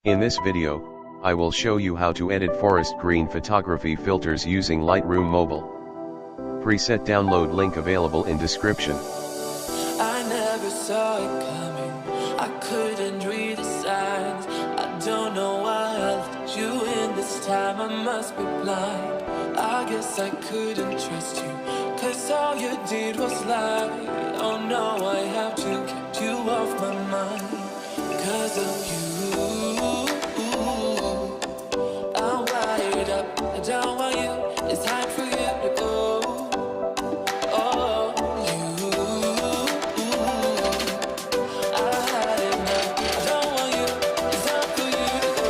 In this video, I will show you how to edit forest green photography filters using Lightroom Mobile. Preset download link available in description. I never saw it coming, I couldn't read the signs. I don't know why I let you in this time, I must be blind. I guess I couldn't trust you, cause all you did was lie. Oh no, I have to keep you off my mind, cause of you. I'm wired up, I don't want you, it's time for you to go. Oh, you, I had enough, I don't want you, it's time for you to go.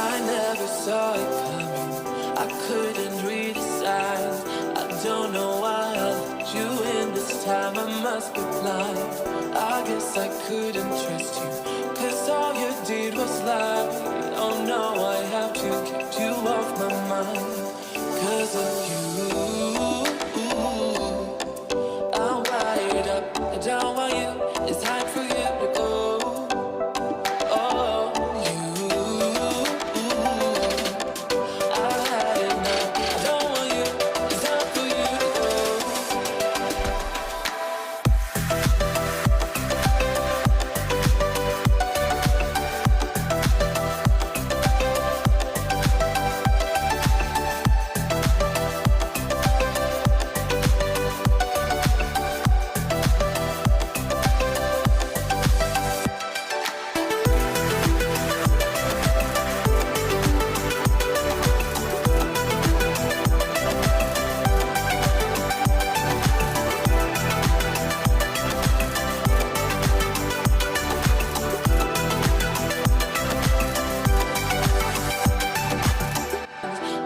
I never saw it coming, I couldn't read the signs. I don't know why I let you in this time, I must be blind. I guess I couldn't trust you, cause all you did was lie. Oh no, I have to keep you off my mind, cause of you. I'm wired up, I don't want you, it's time for you to go. Oh, you, I had enough, I don't want you, it's time for you to go.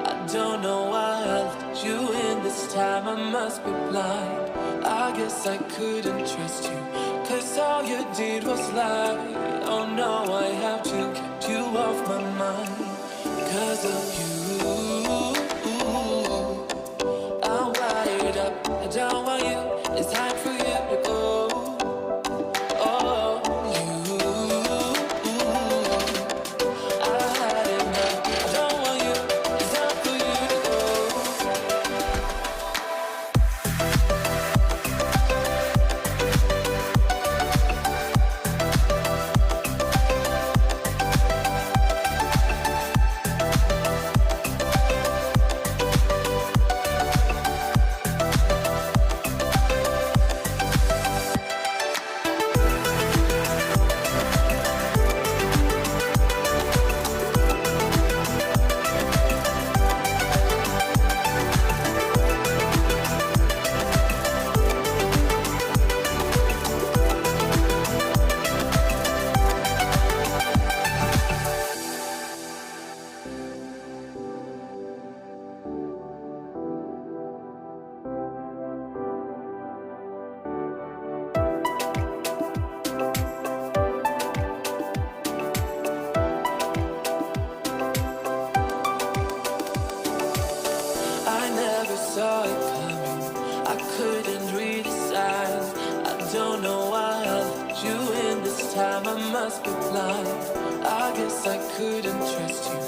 I don't know why I let you in this time, I must be blind. I guess I couldn't trust you, cause all you did was lie. Oh no, I have to keep you off my mind, cause of you. I'm wired up, I don't want you, it's time for you to go. Oh, you, I had enough, I don't want you, it's time for you to go. I never saw it coming, I couldn't read the signs. I don't know why I let you in this time, I must be blind. I guess I couldn't trust you,